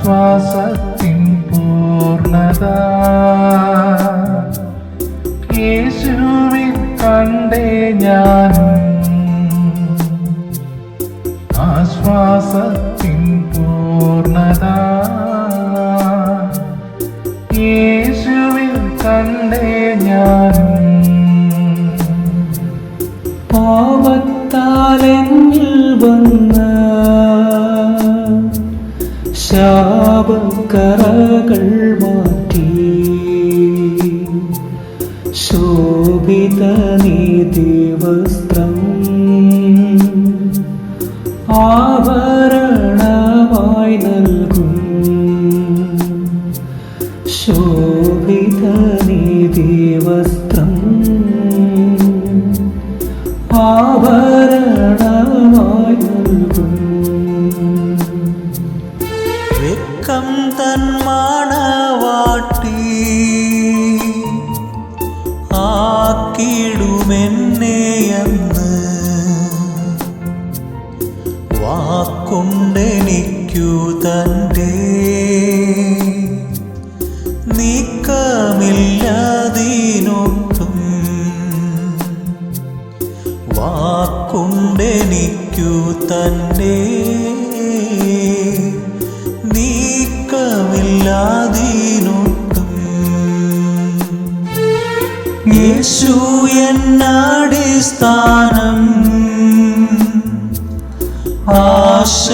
ആശ്വാസത്തിൻ പൂർണ്ണത യേശുവിൽ കണ്ടേ ഞാനും. ആശ്വാസത്തിൻ പൂർണ്ണത യേശുവിൽ കണ്ടേ ഞാനും. പാപത്താലെന്നിൽ വന്ന ശാപക്കറകൾ മാറ്റി ശോഭിത നീതിവസ്ത്രം ആഭരണമായി നൽകും. ശോഭിത നീതിവസ്ത്രം ആഭരണമായി നൽകും. വെക്കം തന്മാണവാട്ടി ആക്കിടുമെന്നെയെന്ന് വാക്കുണ്ടെനിക്കു തൻ്റെ നീക്കമില്ലാതിനൊട്ടും. വാക്കുണ്ടെനിക്കു തൻ്റെ നീക്കമില്ലാതിനൊട്ടും. യേശു എന്നടിസ്ഥാനം ആശയവനിലത്രേ.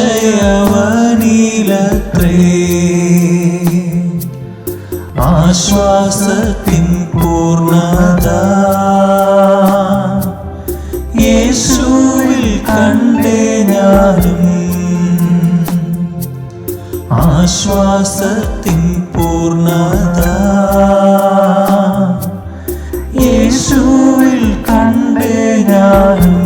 ആശ്വാസത്തിൻ പൂർണ്ണത യേശുവിൽ കണ്ടേ ഞാനും. ആശ്വാസത്തിൻ പൂർണ്ണത യേശുവിൽ കണ്ടേ ഞാനും.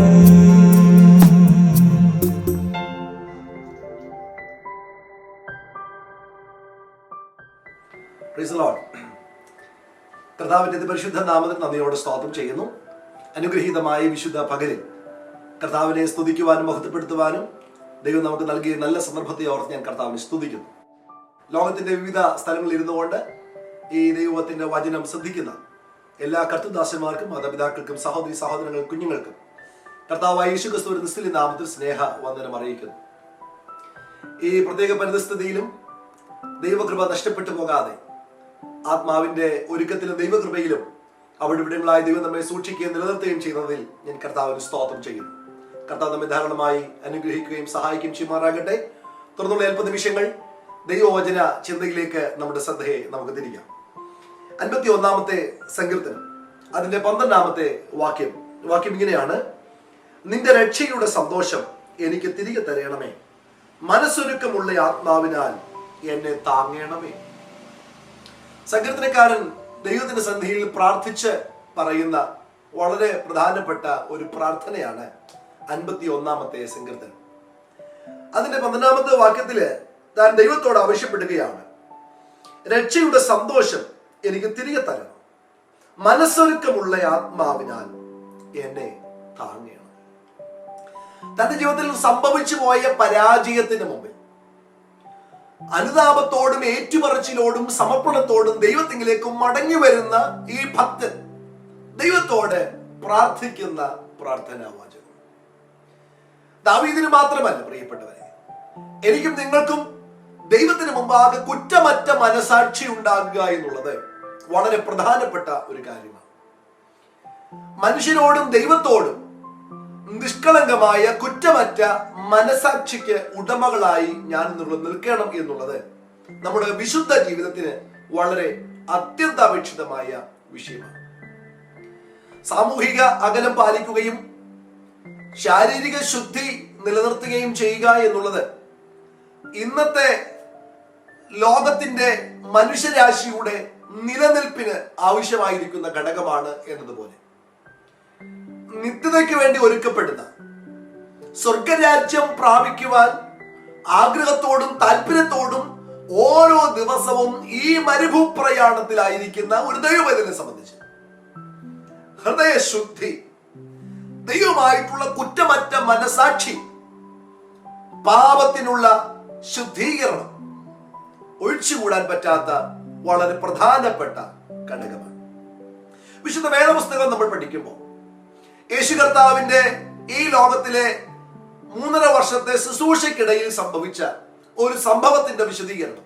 കർത്താവിന്റെ പരിശുദ്ധ നാമത്തിൽ നന്ദിയോടെ സ്തോത്രം ചെയ്യുന്നു. അനുഗ്രഹീതമായ വിശുദ്ധ പകലിൽ കർത്താവിനെ സ്തുതിക്കുവാനും മഹത്വപ്പെടുത്തുവാനും ദൈവം നമുക്ക് നൽകിയ നല്ല സന്ദർഭത്തെ ഓർത്ത് ഞാൻ കർത്താവിനെ സ്തുതിക്കുന്നു. ലോകത്തിന്റെ വിവിധ സ്ഥലങ്ങളിൽ ഇരുന്നുകൊണ്ട് ഈ ദൈവത്തിന്റെ വചനം ശ്രദ്ധിക്കുന്ന എല്ലാ കർത്തൃദാസന്മാർക്കും മാതാപിതാക്കൾക്കും സഹോദരി സഹോദരങ്ങൾക്കും കുഞ്ഞുങ്ങൾക്കും കർത്താവായ യേശു ക്രിസ്തുവിന്റെ നിസ്തുല്യ നാമത്തിൽ സ്നേഹ വന്ദനം അറിയിക്കുന്നു. ഈ പ്രത്യേക പരിതസ്ഥിതിയിലും ദൈവകൃപ നഷ്ടപ്പെട്ടു പോകാതെ ആത്മാവിന്റെ ഒരുക്കത്തിലും ദൈവകൃപയിലും അവിടെ ഇവിടങ്ങളായി ദൈവം നമ്മെ സൂക്ഷിക്കുകയും നിലനിർത്തുകയും ചെയ്യുന്നതിൽ ഞാൻ കർത്താവിന് സ്തോത്രം ചെയ്യുന്നു. കർത്താവ് നമ്മെ ധാരാളമായി അനുഗ്രഹിക്കുകയും സഹായിക്കുകയും ചെയ്യുമാറാകട്ടെ. തുടർന്നുള്ള അല്പ നിമിഷങ്ങൾ ദൈവവചന ചിന്തയിലേക്ക് നമ്മുടെ ശ്രദ്ധയെ നമുക്ക് തിരിക്കാം. 51-ാമത്തെ സങ്കീർത്തനം അതിന്റെ 12-ാമത്തെ വാക്യം ഇങ്ങനെയാണ്: നിന്റെ രക്ഷയുടെ സന്തോഷം എനിക്ക് തിരികെ തരണമേ, മനസ്സൊരുക്കമുള്ള ആത്മാവിനാൽ എന്നെ താങ്ങണമേ. സങ്കീർത്തനക്കാരൻ ദൈവത്തിന്റെ സന്നിധിയിൽ പ്രാർത്ഥിച്ച് പറയുന്ന വളരെ പ്രധാനപ്പെട്ട ഒരു പ്രാർത്ഥനയാണ് 51-ാമത്തെ സങ്കീർത്തനം. അതിന്റെ 12-ാമത്തെ വാക്യത്തില് താൻ ദൈവത്തോട് ആവശ്യപ്പെടുകയാണ്, രക്ഷയുടെ സന്തോഷം എനിക്ക് തിരികെ തരണം, മനസ്സൊരുക്കമുള്ള ആത്മാവിനാൽ എന്നെ താങ്ങണം. തന്റെ ജീവിതത്തിൽ സംഭവിച്ചു പോയ പരാജയത്തിന് മുമ്പിൽ അനുതാപത്തോടും ഏറ്റുപറച്ചിലോടും സമർപ്പണത്തോടും ദൈവത്തിങ്കിലേക്ക് മടങ്ങി വരുന്ന ഈ ഭക്തൻ ദൈവത്തോട് പ്രാർത്ഥിക്കുന്ന പ്രാർത്ഥനാ വാചകം. ദാവീദിന് മാത്രമല്ല പ്രിയപ്പെട്ടവരെ, എനിക്കും നിങ്ങൾക്കും ദൈവത്തിന് മുമ്പാകെ കുറ്റമറ്റ മനസാക്ഷി ഉണ്ടാകുക എന്നുള്ളത് വളരെ പ്രധാനപ്പെട്ട ഒരു കാര്യമാണ്. മനുഷ്യരോടും ദൈവത്തോടും നിഷ്കളങ്കമായ കുറ്റമറ്റ മനസാക്ഷിക്ക് ഉടമകളായി ഞാൻ നിൽക്കണം എന്നുള്ളത് നമ്മുടെ വിശുദ്ധ ജീവിതത്തിന് വളരെ അത്യന്താപേക്ഷിതമായ വിഷയമാണ്. സാമൂഹിക അകലം പാലിക്കുകയും ശാരീരിക ശുദ്ധി നിലനിർത്തുകയും ചെയ്യുക എന്നുള്ളത് ഇന്നത്തെ ലോകത്തിന്റെ മനുഷ്യരാശിയുടെ നിലനിൽപ്പിന് ആവശ്യമായിരിക്കുന്ന ഘടകമാണ് എന്നതുപോലെ നിത്യതയ്ക്ക് വേണ്ടി ഒരുക്കപ്പെടുന്ന സ്വർഗരാജ്യം പ്രാപിക്കുവാൻ ആഗ്രഹത്തോടും താല്പര്യത്തോടും ഓരോ ദിവസവും ഈ മരുഭൂപ്രയാണത്തിലായിരിക്കുന്ന ഒരു ദൈവവേദനെ സംബന്ധിച്ച് ഹൃദയശുദ്ധി, ദൈവമായിട്ടുള്ള കുറ്റമറ്റ മനസാക്ഷി, പാപത്തിനുള്ള ശുദ്ധീകരണം ഒഴിച്ചുകൂടാൻ പറ്റാത്ത വളരെ പ്രധാനപ്പെട്ട ഘടകമാണ്. വിശുദ്ധ വേദപുസ്തകം നമ്മൾ പഠിക്കുമ്പോൾ യേശു കർത്താവിന്റെ ഈ ലോകത്തിലെ 3.5 വർഷത്തെ ശുശ്രൂഷയ്ക്കിടയിൽ സംഭവിച്ച ഒരു സംഭവത്തിന്റെ വിശദീകരണം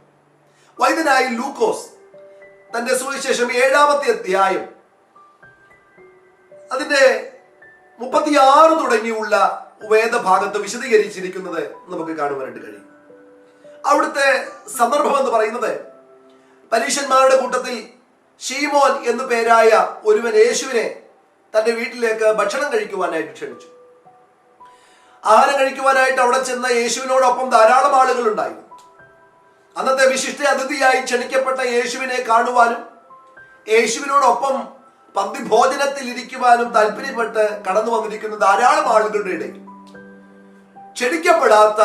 വൈദ്യനായ ലൂക്കോസ് തന്റെ സുവിശേഷം 7-ാമത്തെ അധ്യായം അതിന്റെ 36 തുടങ്ങിയുള്ള വേദഭാഗത്ത് വിശദീകരിച്ചിരിക്കുന്നത് നമുക്ക് കാണുവാനായിട്ട് കഴിയും. അവിടുത്തെ സന്ദർഭം എന്ന് പറയുന്നത് പരീശന്മാരുടെ കൂട്ടത്തിൽ ശീമോൻ എന്നു പേരായ ഒരുവൻ യേശുവിനെ തന്റെ വീട്ടിലേക്ക് ഭക്ഷണം കഴിക്കുവാനായിട്ട് ക്ഷണിച്ചു. ആഹാരം കഴിക്കുവാനായിട്ട് അവിടെ ചെന്ന യേശുവിനോടൊപ്പം ധാരാളം ആളുകൾ ഉണ്ടായിരുന്നു. അന്നത്തെ വിശിഷ്ട അതിഥിയായി ക്ഷണിക്കപ്പെട്ട യേശുവിനെ കാണുവാനും യേശുവിനോടൊപ്പം പന്തി ഭോജനത്തിൽ ഇരിക്കുവാനും താല്പര്യപ്പെട്ട് കടന്നു വന്നിരിക്കുന്ന ധാരാളം ആളുകളുടെ ഇടയിൽ ക്ഷണിക്കപ്പെടാത്ത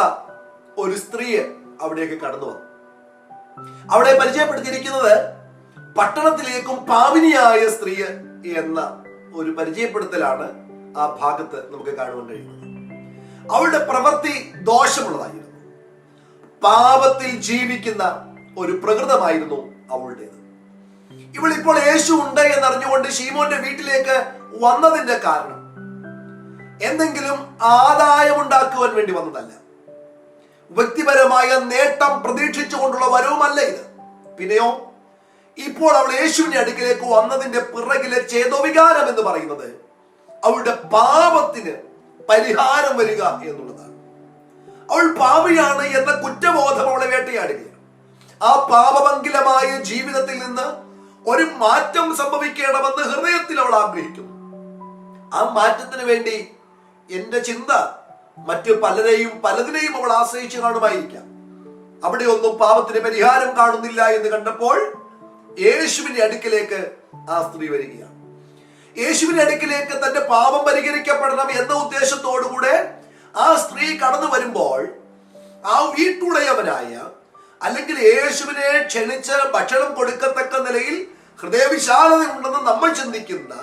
ഒരു സ്ത്രീ അവിടേക്ക് കടന്നു വന്നു. അവിടെ പരിചയപ്പെടുത്തിയിരിക്കുന്നത് പട്ടണത്തിലേക്കും പാവിനിയായ സ്ത്രീ എന്ന ഒരു പരിചയപ്പെടുത്തലാണ് ആ ഭാഗത്ത് നമുക്ക് കാണുവാൻ കഴിയുന്നത്. അവളുടെ പ്രവൃത്തി ദോഷമുള്ളതായിരുന്നു. പാപത്തിൽ ജീവിക്കുന്ന ഒരു പ്രകൃതമായിരുന്നു അവളുടേത്. ഇവളിപ്പോൾ യേശു ഉണ്ട് എന്നറിഞ്ഞുകൊണ്ട് ശീമോന്റെ വീട്ടിലേക്ക് വന്നതിന്റെ കാരണം എന്തെങ്കിലും ആദായമുണ്ടാക്കുവാൻ വേണ്ടി വന്നതല്ല. വ്യക്തിപരമായ നേട്ടം പ്രതീക്ഷിച്ചുകൊണ്ടുള്ള വരവുമല്ല ഇത്. പിന്നെയോ ഇപ്പോൾ അവൾ യേശുവിന്റെ അടുക്കിലേക്ക് വന്നതിന്റെ പിറകിലെ ചേതോവികാരം എന്ന് പറയുന്നത് അവളുടെ പാപത്തിന് പരിഹാരം വരിക എന്നുള്ളതാണ്. അവൾ പാപിയാണ് എന്ന കുറ്റബോധം അവളെ വേട്ടയാടുകയാണ്. ആ പാപമംഗലമായ ജീവിതത്തിൽ നിന്ന് ഒരു മാറ്റം സംഭവിക്കണമെന്ന് ഹൃദയത്തിൽ അവൾ ആഗ്രഹിക്കുന്നു. ആ മാറ്റത്തിന് വേണ്ടി എന്റെ ചിന്ത മറ്റു പലതിനെയും അവൾ ആശ്രയിച്ച് കാണുമായിരിക്കാം. അവിടെ ഒന്നും പാപത്തിന് പരിഹാരം കാണുന്നില്ല എന്ന് കണ്ടപ്പോൾ യേശുവിന്റെ അടുക്കിലേക്ക് ആ സ്ത്രീ വരികയാണ്. യേശുവിന്റെ അടുക്കിലേക്ക് തന്റെ പാപം പരിഹരിക്കപ്പെടണം എന്ന ഉദ്ദേശത്തോടുകൂടെ ആ സ്ത്രീ കടന്നു വരുമ്പോൾ ആ വീട്ടുടയവനായ അല്ലെങ്കിൽ യേശുവിനെ ക്ഷണിച്ച് ഭക്ഷണം കൊടുക്കത്തക്ക നിലയിൽ ഹൃദയവിശാലത ഉണ്ടെന്ന് നമ്മൾ ചിന്തിക്കുന്ന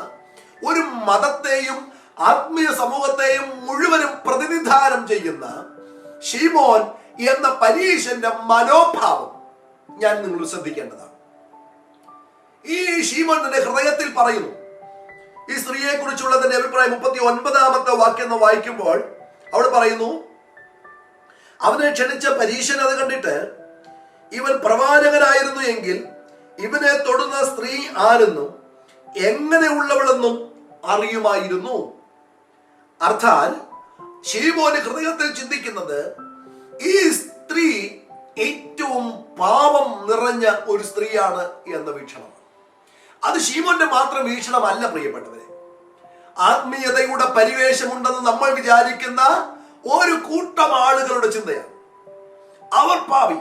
ഒരു മതത്തെയും ആത്മീയ സമൂഹത്തെയും മുഴുവനും പ്രതിനിധാനം ചെയ്യുന്ന ശീമോൻ എന്ന പരീശന്റെ മനോഭാവം ഞാൻ നിങ്ങൾ ശ്രദ്ധിക്കേണ്ടതാണ്. ഈ ശീമോൻ തന്റെ ഹൃദയത്തിൽ പറയുന്നു. ഈ സ്ത്രീയെ കുറിച്ചുള്ള തന്റെ അഭിപ്രായം 39-ാമത്തെ വാക്യം വായിക്കുമ്പോൾ അവൾ പറയുന്നു, അവനെ ക്ഷണിച്ച പരീശൻ അത് കണ്ടിട്ട് ഇവൻ പ്രവാചകനായിരുന്നു എങ്കിൽ ഇവനെ തൊടുന്ന സ്ത്രീ ആരെന്നും എങ്ങനെയുള്ളവളെന്നും അറിയുമായിരുന്നു. അർത്ഥാൽ ശീമോന് ഹൃദയത്തിൽ ചിന്തിക്കുന്നത് ഈ സ്ത്രീ ഏറ്റവും പാപം നിറഞ്ഞ ഒരു സ്ത്രീയാണ് എന്ന വീക്ഷണമാണ്. അത് ശീമോന്റെ മാത്രം വീക്ഷണമല്ല പ്രിയപ്പെട്ടവരെ. ആത്മീയതയുടെ പരിവേഷമുണ്ടെന്ന് നമ്മൾ വിചാരിക്കുന്ന ഒരു കൂട്ടം ആളുകളുടെ ചിന്തയാണ്. അവർ പാപി,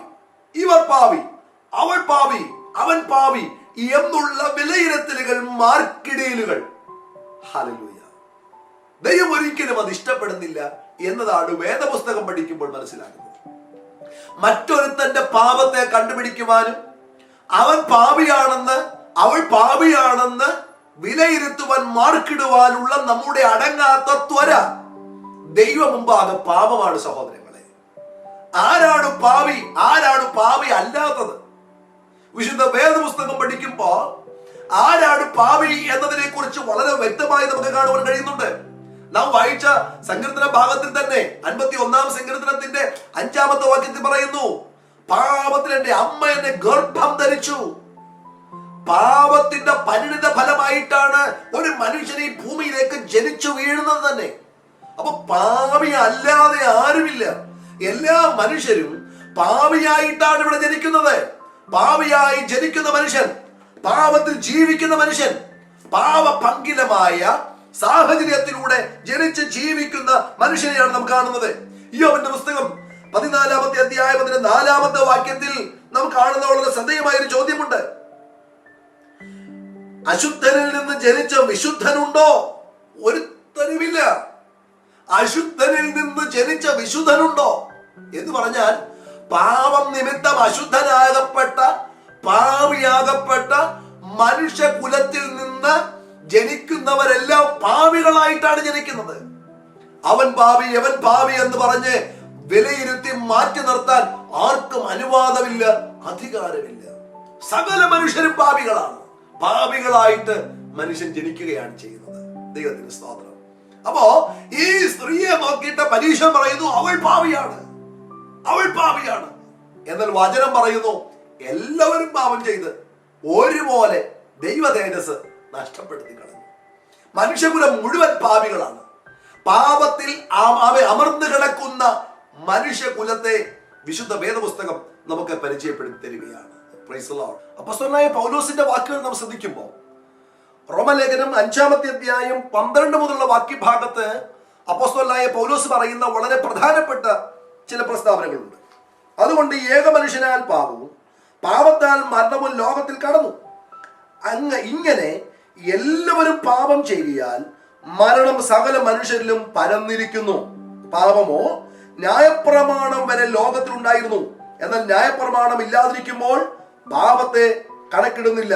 ഇവർ പാപി, അവൾ പാപി, അവൻ പാപി എന്നുള്ള വിലയിരുത്തലുകൾ, മാർക്കിടയിലുകൾ. ഹല്ലേലൂയ. ദൈവം ഒരിക്കലും അത് ഇഷ്ടപ്പെടുന്നില്ല എന്നതാണ് വേദപുസ്തകം പഠിക്കുമ്പോൾ മനസ്സിലാകുന്നത്. മറ്റൊരുത്തന്റെ പാപത്തെ കണ്ടുപിടിക്കുവാനും അവൻ പാപിയാണെന്ന് അവൾ പാപിയാണെന്ന് വിലയിരുത്തുവാൻ മാർക്കിടുവാനുള്ള നമ്മുടെ അടങ്ങാത്ത ത്വര ദൈവം മുമ്പാകെ പാപമാണ് സഹോദരങ്ങളെ. ആരാണ് പാപി, ആരാണ് പാപി അല്ലാത്തത്? വിശുദ്ധ വേദപുസ്തകം പഠിക്കുമ്പോൾ ആരാണ് പാപി എന്നതിനെ കുറിച്ച് വളരെ വ്യക്തമായി നമുക്ക് കാണുവാൻ കഴിയുന്നുണ്ട്. നാം വായിച്ച സങ്കീർത്തന ഭാഗത്തിൽ തന്നെ 51-ാം സങ്കീർത്തനത്തിന്റെ 5-ാമത്തെ വാക്യത്തിൽ പറയുന്നു, പാപത്തിൽ എന്റെ അമ്മ എന്നെ ഗർഭം ധരിച്ചു. പാപത്തിന്റെ പരിണിത ഫലമായിട്ടാണ് ഒരു മനുഷ്യൻ ഈ ഭൂമിയിലേക്ക് ജനിച്ചു വീഴുന്നത് തന്നെ. അപ്പൊ പാപി അല്ലാതെ ആരുമില്ല. എല്ലാ മനുഷ്യരും പാപിയായിട്ടാണ് ഇവിടെ ജനിക്കുന്നത്. പാപിയായി ജനിക്കുന്ന മനുഷ്യൻ, പാപത്തിൽ ജീവിക്കുന്ന മനുഷ്യൻ, പാപപങ്കിലമായ സാഹചര്യത്തിലൂടെ ജനിച്ച് ജീവിക്കുന്ന മനുഷ്യനെയാണ് നാം കാണുന്നത്. യോബിന്റെ പുസ്തകം 14-ാമത്തെ അധ്യായം 4-ാമത്തെ വാക്യത്തിൽ നാം കാണുന്ന വളരെ ശ്രദ്ധേയമായ ഒരു ചോദ്യമുണ്ട്. അശുദ്ധനിൽ നിന്ന് ജനിച്ച വിശുദ്ധനുണ്ടോ? ഒരുത്തനുമില്ല. അശുദ്ധനിൽ നിന്ന് ജനിച്ച വിശുദ്ധനുണ്ടോ എന്ന് പറഞ്ഞാൽ, പാപം നിമിത്തം അശുദ്ധനാകപ്പെട്ട പാപിയാകപ്പെട്ട മനുഷ്യകുലത്തിൽ നിന്ന് ജനിക്കുന്നവരെല്ലാം പാപികളായിട്ടാണ് ജനിക്കുന്നത്. അവൻ പാപി, അവൻ പാപി എന്ന് പറഞ്ഞ് വിലയിരുത്തി മാറ്റി നിർത്താൻ ആർക്കും അനുവാദമില്ല, അധികാരമില്ല. സകല മനുഷ്യരും പാപികളാണ്. പാപികളായിട്ട് മനുഷ്യൻ ജനിക്കുകയാണ് ചെയ്യുന്നത്. ദൈവത്തിന് സ്തോത്രം. അപ്പോ ഈ സ്ത്രീയെ നോക്കിയിട്ട് പരീക്ഷ പറയുന്നു, അവൾ പാപിയാണ്, അവൾ പാപിയാണ്. എന്നാൽ വചനം പറയുന്നു, എല്ലാവരും പാപം ചെയ്ത് ഒരുപോലെ ദൈവ തേജസ് നഷ്ടപ്പെടുത്തി കളഞ്ഞു. മനുഷ്യകുലം മുഴുവൻ പാപികളാണ്. പാപത്തിൽ അമർന്നു കിടക്കുന്ന മനുഷ്യകുലത്തെ വിശുദ്ധ വേദപുസ്തകം നമുക്ക് പരിചയപ്പെടുത്തി തരികയാണ്. Praise the Lord. അപ്പോസ്തലനായ പൗലോസിന്റെ വാക്കുകൾ നാം ശ്രദ്ധിക്കുമ്പോൾ, റോമലേഖനം 5-ാമത്തെ അധ്യായം 12 മുതലുള്ള വാക്യഭാഗത്ത് അപ്പോസ്തലനായ പൗലോസ് പറയുന്ന വളരെ പ്രധാനപ്പെട്ട ചില പ്രസ്താവനകളുണ്ട്. അതുകൊണ്ട് ഏക മനുഷ്യനാൽ പാപവും പാപത്താൽ മരണവും ലോകത്തിൽ കടന്നു. ഇങ്ങനെ എല്ലാവരും പാപം ചെയ്താൽ മരണം സകല മനുഷ്യരിലും പരന്നിരിക്കുന്നു. പാപമോ ന്യായപ്രമാണം വരെ ലോകത്തിൽ ഉണ്ടായിരുന്നു, എന്നാൽ ന്യായപ്രമാണം ഇല്ലാതിരിക്കുമ്പോൾ പാപത്തെ കണക്കിടുന്നില്ല.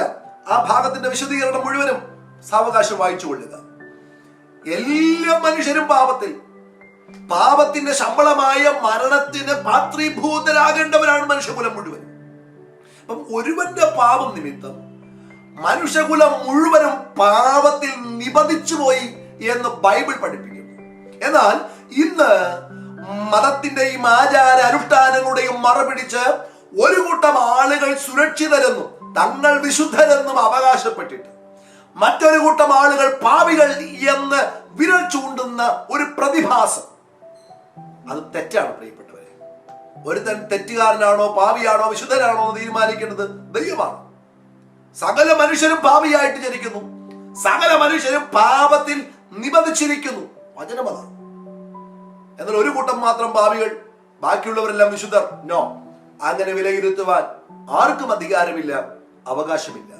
ആ ഭാഗത്തിന്റെ വിശദീകരണം മുഴുവനും സാവകാശം വായിച്ചു കൊള്ളുക. എല്ലാ മനുഷ്യരും പാപത്തിൽ, പാപത്തിന്റെ ശമ്പളമായ മരണത്തിന് പാത്രീഭൂതരാകേണ്ടവരാണ് മനുഷ്യകുലം മുഴുവൻ. അപ്പം ഒരുവന്റെ പാപം നിമിത്തം മനുഷ്യകുലം മുഴുവനും പാപത്തിൽ നിബന്ധിച്ചു പോയി എന്ന് ബൈബിൾ പഠിപ്പിക്കുന്നു. എന്നാൽ ഇന്ന് മതത്തിന്റെയും ആചാര അനുഷ്ഠാനങ്ങളുടെയും മറപിടിച്ച് ഒരു കൂട്ടം ആളുകൾ സുരക്ഷിതരെന്നും തങ്ങൾ വിശുദ്ധരെന്നും അവകാശപ്പെട്ടിട്ട് മറ്റൊരു കൂട്ടം ആളുകൾ പാപികൾ എന്ന് വിരൽ ചൂണ്ടുന്ന ഒരു പ്രതിഭാസം, അത് തെറ്റാണ് പ്രിയപ്പെട്ടവരെ. ഒരുത്തൻ തെറ്റുകാരനാണോ പാപിയാണോ വിശുദ്ധനാണോ എന്ന് തീരുമാനിക്കേണ്ടത് ദൈവമാണ്. സകല മനുഷ്യരും പാപിയായിട്ട് ജനിക്കുന്നു, സകല മനുഷ്യരും പാപത്തിൽ നിബന്ധിച്ചിരിക്കുന്നു. വചനമതാണ്. എന്നാൽ ഒരു കൂട്ടം മാത്രം പാപികൾ, ബാക്കിയുള്ളവരെല്ലാം വിശുദ്ധർ. നോ, അങ്ങനെ വിലയിരുത്തുവാൻ ആർക്കും അധികാരമില്ല, അവകാശമില്ല.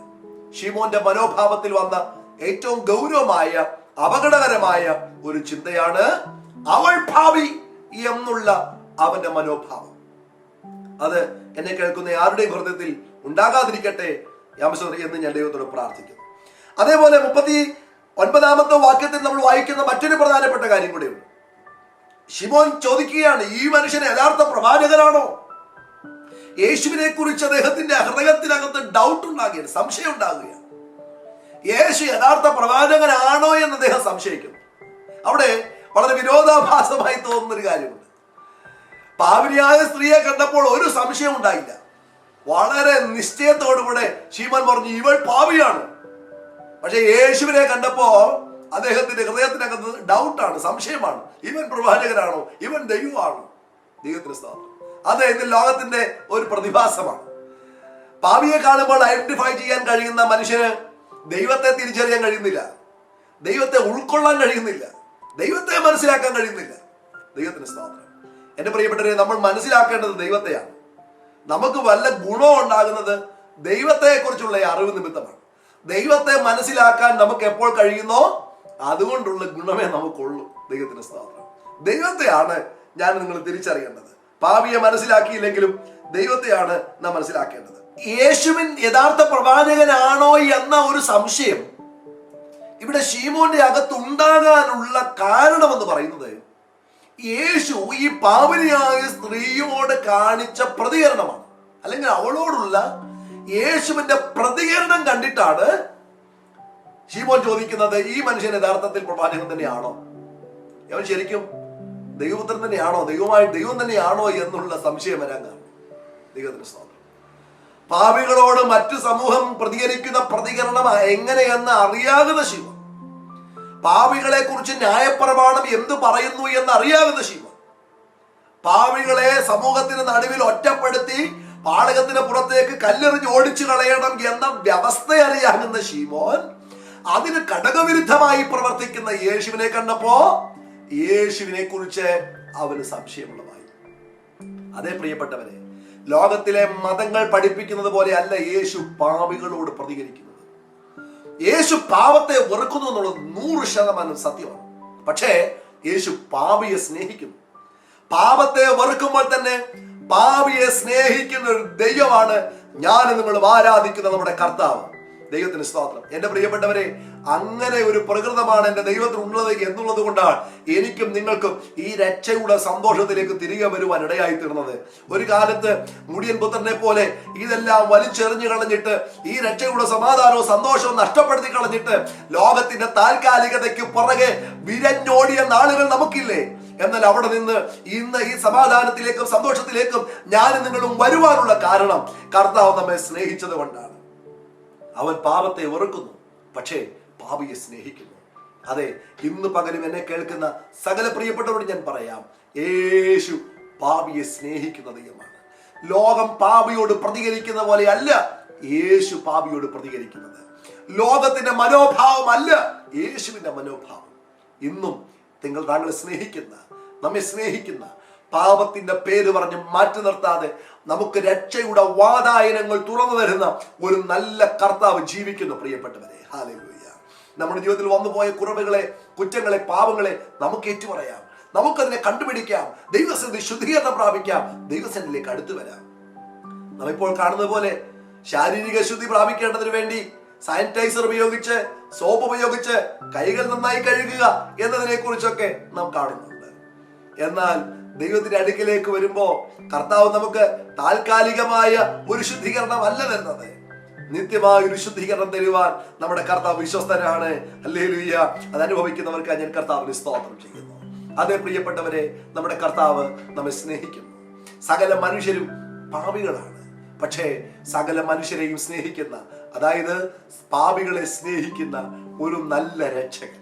ശിമോന്റെ മനോഭാവത്തിൽ വന്ന ഏറ്റവും ഗൗരവമായ അപകടകരമായ ഒരു ചിന്തയാണ് അവൾ പാപി എന്നുള്ള അവന്റെ മനോഭാവം. അത് എന്നെ കേൾക്കുന്ന ആരുടെയും ഹൃദയത്തിൽ ഉണ്ടാകാതിരിക്കട്ടെ എന്ന് ഞാൻ ദൈവത്തോട് പ്രാർത്ഥിക്കുന്നു. അതേപോലെ 39-ാമത്തെ വാക്യത്തിൽ നമ്മൾ വായിക്കുന്ന മറ്റൊരു പ്രധാനപ്പെട്ട കാര്യം കൂടെയുണ്ട്. ശിമോൻ ചോദിക്കുകയാണ്, ഈ മനുഷ്യൻ യഥാർത്ഥ പ്രവാചകനാണോ? യേശുവിനെ കുറിച്ച് അദ്ദേഹത്തിന്റെ ഹൃദയത്തിനകത്ത് ഡൗട്ട് ഉണ്ടാകുകയാണ്, സംശയം ഉണ്ടാകുകയാണ്. യേശു യഥാർത്ഥ പ്രവാചകനാണോ എന്ന് അദ്ദേഹം സംശയിക്കുന്നു. അവിടെ വളരെ വിരോധാഭാസമായി തോന്നുന്ന ഒരു കാര്യമുണ്ട്. പാപിനിയായ സ്ത്രീയെ കണ്ടപ്പോൾ ഒരു സംശയം ഉണ്ടായില്ല. വളരെ നിശ്ചയത്തോടുകൂടെ ശിമോൻ പറഞ്ഞു, ഇവൾ പാപിയാണ്. പക്ഷെ യേശുവിനെ കണ്ടപ്പോ അദ്ദേഹത്തിന്റെ ഹൃദയത്തിനകത്ത് ഡൗട്ടാണ്, സംശയമാണ്. ഇവൻ പ്രവാചകനാണോ? ഇവൻ ദൈവമാണോ? ദൈവത്തിന് സ്തോത്രം. അത് ഇന്ന് ലോകത്തിന്റെ ഒരു പ്രതിഭാസമാണ്. പാപിയെ കാണുമ്പോൾ ഐഡന്റിഫൈ ചെയ്യാൻ കഴിയുന്ന മനുഷ്യന് ദൈവത്തെ തിരിച്ചറിയാൻ കഴിയുന്നില്ല, ദൈവത്തെ ഉൾക്കൊള്ളാൻ കഴിയുന്നില്ല, ദൈവത്തെ മനസ്സിലാക്കാൻ കഴിയുന്നില്ല. ദൈവത്തിന് സ്തോത്രം. എന്റെ പ്രിയപ്പെട്ടവരെ, നമ്മൾ മനസ്സിലാക്കേണ്ടത് ദൈവത്തെയാണ്. നമുക്ക് വല്ല ഗുണവും ഉണ്ടാകുന്നത് ദൈവത്തെ കുറിച്ചുള്ള അറിവ് നിമിത്തമാണ്. ദൈവത്തെ മനസ്സിലാക്കാൻ നമുക്ക് എപ്പോൾ കഴിയുന്നോ അതുകൊണ്ടുള്ള ഗുണമേ നമുക്കുള്ളൂ. ദൈവത്തിന് സ്തോത്രം. ദൈവത്തെയാണ് ഞാൻ നിങ്ങൾ തിരിച്ചറിയേണ്ടത്. പാപിയെ മനസ്സിലാക്കിയില്ലെങ്കിലും ദൈവത്തെയാണ് നാം മനസ്സിലാക്കേണ്ടത്. യേശുവിൻ യഥാർത്ഥ പ്രവാചകനാണോ എന്ന ഒരു സംശയം ഇവിടെ ശീമോന്റെ അകത്ത് ഉണ്ടാകാനുള്ള കാരണമെന്ന് പറയുന്നത് യേശു ഈ പാപിനിയായ സ്ത്രീയോട് കാണിച്ച പ്രതികരണമാണ്. അല്ലെങ്കിൽ അവളോടുള്ള യേശുവിന്റെ പ്രതികരണം കണ്ടിട്ടാണ് ശീമോൻ ചോദിക്കുന്നത്, ഈ മനുഷ്യൻ യഥാർത്ഥത്തിൽ പ്രവാചകൻ തന്നെയാണോ? അവൻ ശരിക്കും ദൈവപുത്രൻ തന്നെയാണോ? ദൈവം തന്നെയാണോ എന്നുള്ള സംശയം വരാൻ കാരണം. ദൈവത്തിന്റെ സ്തോത്രം. പാപികളോട് മറ്റു സമൂഹം പ്രതികരിക്കുന്ന പ്രതികരണം എങ്ങനെയെന്ന് അറിയാകുന്ന ശിവൻ, പാപികളെ കുറിച്ച് ന്യായപ്രമാണം എന്ത് പറയുന്നു എന്ന് അറിയാകുന്ന ശിവൻ, പാപികളെ സമൂഹത്തിന് നടുവിൽ ഒറ്റപ്പെടുത്തി പാളകത്തിന് പുറത്തേക്ക് കല്ലെറിഞ്ഞ് ഓടിച്ചു കളയണം എന്ന വ്യവസ്ഥ അറിയാകുന്ന ശിമോൻ അതിന് ഘടകവിരുദ്ധമായി പ്രവർത്തിക്കുന്ന യേശുവിനെ കണ്ടപ്പോ യേശുവിനെ കുറിച്ച് അവന് സംശയമുള്ളതായി. അതേ പ്രിയപ്പെട്ടവരെ, ലോകത്തിലെ മതങ്ങൾ പഠിപ്പിക്കുന്നത് പോലെ അല്ല യേശു പാപികളോട് പ്രതികരിക്കുന്നത്. യേശു പാപത്തെ വെറുക്കുന്നു എന്നുള്ളത് 100% സത്യമാണ്. പക്ഷേ യേശു പാപിയെ സ്നേഹിക്കുന്നു. പാപത്തെ വെറുക്കുമ്പോൾ തന്നെ പാപിയെ സ്നേഹിക്കുന്ന ഒരു ദൈവമാണ് ഞാൻ നിങ്ങൾ ആരാധിക്കുന്ന നമ്മുടെ കർത്താവ്. ദൈവത്തിന് സ്തോത്രം. എന്റെ പ്രിയപ്പെട്ടവരെ, അങ്ങനെ ഒരു പ്രകൃതമാണ് എന്റെ ദൈവത്തിനുള്ളത് എന്നുള്ളത് കൊണ്ടാണ് എനിക്കും നിങ്ങൾക്കും ഈ രക്ഷയുടെ സന്തോഷത്തിലേക്ക് തിരികെ വരുവാൻ ഇടയായി തീർന്നത്. ഒരു കാലത്ത് മുടിയൻ പുത്രനെ പോലെ ഇതെല്ലാം വലിച്ചെറിഞ്ഞു കളഞ്ഞിട്ട് ഈ രക്ഷയുടെ സമാധാനവും സന്തോഷവും നഷ്ടപ്പെടുത്തി കളഞ്ഞിട്ട് ലോകത്തിന്റെ താൽക്കാലികതയ്ക്ക് പുറകെ വിരഞ്ഞോടിയ നാളുകൾ നമുക്കില്ലേ? എന്നാൽ അവിടെ നിന്ന് ഇന്ന് ഈ സമാധാനത്തിലേക്കും സന്തോഷത്തിലേക്കും ഞാനും നിങ്ങളും വരുവാനുള്ള കാരണം കർത്താവ് നമ്മെ സ്നേഹിച്ചത് കൊണ്ടാണ്. അവൻ പാപത്തെ വെറുക്കുന്നു, പക്ഷേ പാപിയെ സ്നേഹിക്കുന്നു. അതെ, ഇന്ന് പകലും എന്നെ കേൾക്കുന്ന സകല പ്രിയപ്പെട്ടവരോട് ഞാൻ പറയാം, യേശു പാപിയെ സ്നേഹിക്കുന്ന ദൈവമാണ്. ലോകം പാപിയോട് പ്രതികരിക്കുന്ന പോലെ അല്ല യേശു പാപിയോട് പ്രതികരിക്കുന്നത്. ലോകത്തിന്റെ മനോഭാവം അല്ല യേശുവിന്റെ മനോഭാവം. ഇന്നും താങ്കളെ സ്നേഹിക്കുന്ന, നമ്മെ സ്നേഹിക്കുന്ന, പാപത്തിന്റെ പേര് പറഞ്ഞ് മാറ്റി നിർത്താതെ നമുക്ക് രക്ഷയുടെ വാതായനങ്ങൾ തുറന്നു തരുന്ന ഒരു നല്ല കർത്താവ് ജീവിക്കുന്നു പ്രിയപ്പെട്ടവരെ. ഹല്ലേലൂയ. നമ്മുടെ ജീവിതത്തിൽ വന്നുപോയ കുറവുകളെ, കുറ്റങ്ങളെ, പാപങ്ങളെ നമുക്ക് ഏറ്റുപറയാം, നമുക്കതിനെ കണ്ടുപിടിക്കാം, ദൈവസന്നിധി ശുദ്ധീകരണം പ്രാപിക്കാം, ദൈവസന്നിധിയിലേക്ക് അടുത്തു വരാം. നമ്മിപ്പോൾ കാണുന്നത് പോലെ ശാരീരിക ശുദ്ധി പ്രാപിക്കേണ്ടതിന് വേണ്ടി സാനിറ്റൈസർ ഉപയോഗിച്ച്, സോപ്പ് ഉപയോഗിച്ച് കൈകൾ നന്നായി കഴുകുക എന്നതിനെ കുറിച്ചൊക്കെ നാം കാണുന്നുണ്ട്. എന്നാൽ ദൈവത്തിന്റെ അടുക്കിലേക്ക് വരുമ്പോ കർത്താവ് നമുക്ക് താൽക്കാലികമായ ഒരു ശുദ്ധീകരണം അല്ല തരുന്നത്, നിത്യമായ ഒരു ശുദ്ധീകരണം തരുവാൻ നമ്മുടെ കർത്താവ് വിശ്വസ്തനാണ്. ഹല്ലേലൂയ. അത് അനുഭവിക്കുന്നവർക്ക് ഞാൻ കർത്താവിന് സ്തോത്രം ചെയ്യുന്നു. അതേ പ്രിയപ്പെട്ടവരെ, നമ്മുടെ കർത്താവ് നമ്മെ സ്നേഹിക്കുന്നു. സകല മനുഷ്യരും പാപികളാണ്, പക്ഷേ സകല മനുഷ്യരെയും സ്നേഹിക്കുന്ന, അതായത് പാപികളെ സ്നേഹിക്കുന്ന ഒരു നല്ല രക്ഷകൻ,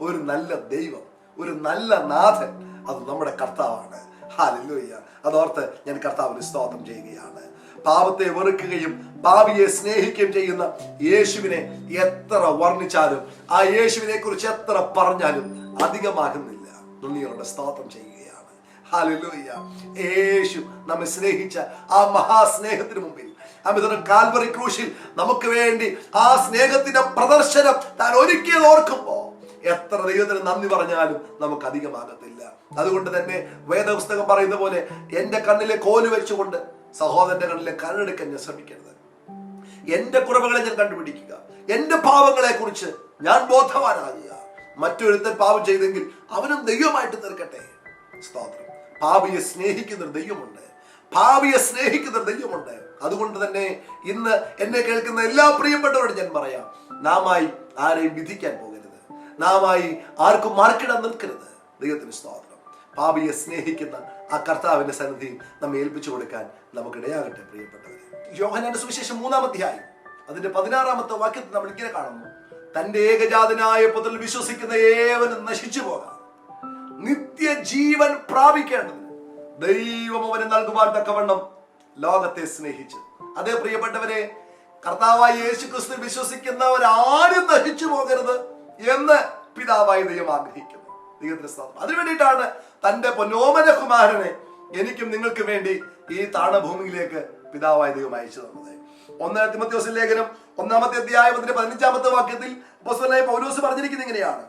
ഒരു നല്ല ദൈവം, ഒരു നല്ല നാഥൻ, അത് നമ്മുടെ കർത്താവാണ്. ഹല്ലേലൂയ. അതോർത്ത് ഞാൻ കർത്താവിന് സ്തോത്രം ചെയ്യുകയാണ്. പാപത്തെ വെറുക്കുകയും പാപിയെ സ്നേഹിക്കുകയും ചെയ്യുന്ന യേശുവിനെ എത്ര വർണ്ണിച്ചാലും, ആ യേശുവിനെ കുറിച്ച് എത്ര പറഞ്ഞാലും അധികമാകുന്നില്ല. നന്ദിയോടെ സ്തോത്രം ചെയ്യുകയാണ്. ഹല്ലേലൂയ. യേശു നമ്മെ സ്നേഹിച്ച ആ മഹാസ്നേഹത്തിന് മുമ്പിൽ കാൽവറി ക്രൂശിൽ നമുക്ക് വേണ്ടി ആ സ്നേഹത്തിന്റെ പ്രദർശനം താൻ ഒരുക്കിയത് ഓർക്കുമ്പോ എത്ര ദൈവത്തിന് നന്ദി പറഞ്ഞാലും നമുക്ക് അധികമാകത്തില്ല. അതുകൊണ്ട് തന്നെ വേദപുസ്തകം പറയുന്ന പോലെ എന്റെ കണ്ണിലെ കോല് വെച്ചുകൊണ്ട് സഹോദരന്റെ കണ്ണിലെ കണ്ണെടുക്കാൻ ഞാൻ ശ്രമിക്കരുത്. എന്റെ കുറവുകളെ ഞാൻ കണ്ടുപിടിക്കുക, എന്റെ പാവങ്ങളെ കുറിച്ച് ഞാൻ ബോധവാനാകുക. മറ്റൊരുത്തൻ പാപം ചെയ്തെങ്കിൽ അവനും ദൈവമായിട്ട് തീർക്കട്ടെ. സ്തോത്രം. പാപിയെ സ്നേഹിക്കുന്ന ഒരു ദൈവമുണ്ട്, പാപിയെ സ്നേഹിക്കുന്ന ഒരു ദൈവമുണ്ട്. അതുകൊണ്ട് തന്നെ ഇന്ന് എന്നെ കേൾക്കുന്ന എല്ലാ പ്രിയപ്പെട്ടവരോടും ഞാൻ പറയാം, നാമായി ആരെയും വിധിക്കാൻ പോകരുത്, നാമായി ആർക്കും മാർക്കിടാൻ നിൽക്കരുത്. ദൈവത്തിന് സ്തോത്രം. പാപിയെ സ്നേഹിക്കുന്ന ആ കർത്താവിന്റെ സന്നിധിയിൽ നമ്മെ ഏൽപ്പിച്ചു കൊടുക്കാൻ നമുക്കിടയാകട്ടെ പ്രിയപ്പെട്ടവരെ. യോഹന്നാന്റെ സുവിശേഷം 3-ാം അധ്യായം അതിന്റെ 16-ാമത്തെ വാക്യത്തിൽ നമ്മൾ ഇങ്ങനെ കാണുന്നു, തന്റെ ഏകജാതനായ പുത്രനിൽ വിശ്വസിക്കുന്ന ഏവനും നശിച്ചു പോകാം, നിത്യജീവൻ പ്രാപിക്കേണ്ടതിന് ദൈവം അവന് നൽകുവാൻ തക്കവണ്ണം ലോകത്തെ സ്നേഹിച്ചു. അതേ പ്രിയപ്പെട്ടവരെ, കർത്താവായ യേശു ക്രിസ്തു വിശ്വസിക്കുന്നവരാരും നശിച്ചു പോകരുത് എന്ന് പിതാവായ ദൈവം ആഗ്രഹിക്കുന്നു. ദൈവത്തിന്റെ സ്തോത്രം. അതിനുവേണ്ടിയിട്ടാണ് തന്റെ പൊന്നോമന കുമാരനെ എനിക്കും നിങ്ങൾക്ക് വേണ്ടി ഈ താണഭൂമിയിലേക്ക് പിതാവായ ദൈവം അയച്ചു തന്നത്. 1 തിമോഥെയോസ് ലേഖനം 1-ാമത്തെ അധ്യായം 15-ാമത്തെ വാക്യത്തിൽ അപ്പോസ്തലനായ പൗലോസ് പറഞ്ഞിരിക്കുന്നത് ഇങ്ങനെയാണ്,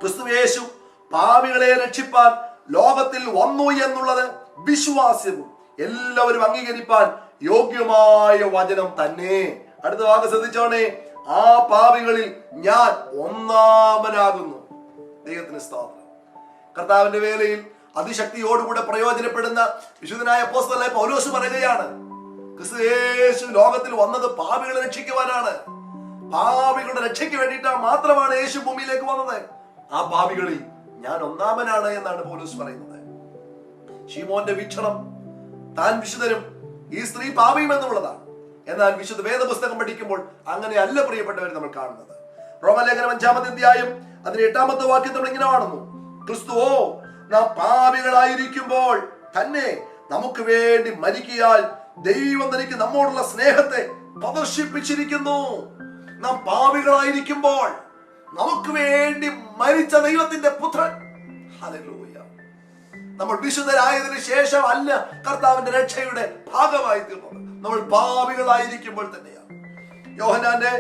ക്രിസ്തു യേശു പാപികളെ രക്ഷിപ്പാൻ ലോകത്തിൽ വന്നു എന്നുള്ളത് വിശ്വാസ്യവും എല്ലാവരും അംഗീകരിപ്പാൻ യോഗ്യമായ വചനം തന്നെ. അടുത്ത വാക്ക് ശ്രദ്ധിച്ചോണേ, ആ പാപികളിൽ ഞാൻ ഒന്നാമനാകുന്നു. ദൈവത്തിന് സ്തോത്രം. കർത്താവിന്റെ വേലയിൽ അതിശക്തിയോടുകൂടെ പ്രയോജനപ്പെടുന്ന വിശുദ്ധനായ അപ്പോസ്തലനായ പൗലോസ് പറയുകയാണ്, ക്രിസ്തു യേശു ലോകത്തിൽ വന്നത് പാപികളെ രക്ഷിക്കുവാനാണ്. പാപികളുടെ രക്ഷയ്ക്ക് വേണ്ടിയിട്ടാണ് മാത്രമാണ് യേശു ഭൂമിയിലേക്ക് വന്നത്. ആ പാപികളിൽ ഞാൻ ഒന്നാമനാണ് എന്നാണ് പൗലോസ് പറയുന്നത്. ശീമോന്റെ വീക്ഷണം താൻ വിശുദ്ധനും ഈ സ്ത്രീ പാപിയും എന്നുള്ളതാണ്. എന്നാൽ വിശുദ്ധ വേദപുസ്തകം പഠിക്കുമ്പോൾ അങ്ങനെ അല്ല പ്രിയപ്പെട്ടവർ നമ്മൾ കാണുന്നത്. റോമലേഖനം 5-ാമത്തെ അധ്യായം അതിന്റെ 8-ാമത്തെ വാക്യം നമ്മൾ ഇങ്ങനെ കാണുന്നു, ക്രിസ്തുവോ നാം പാപികളായിരിക്കുമ്പോൾ തന്നെ നമുക്ക് വേണ്ടി മരിക്കയാൽ ദൈവം തനിക്ക് നമ്മോടുള്ള സ്നേഹത്തെ പ്രദർശിപ്പിച്ചിരിക്കുന്നു. നാം പാപികളായിരിക്കുമ്പോൾ നമുക്ക് വേണ്ടി മരിച്ച ദൈവത്തിന്റെ പുത്രൻ. ഹല്ലേലൂയ. നമ്മൾ വിശുദ്ധരായതിനു ശേഷം അല്ല കർത്താവിന്റെ രക്ഷയുടെ ഭാഗമായി തീർന്നത്. നമ്മൾ പാപികളായിരിക്കുമ്പോൾ തന്നെയാണ്. യോഹന്നാന്റെ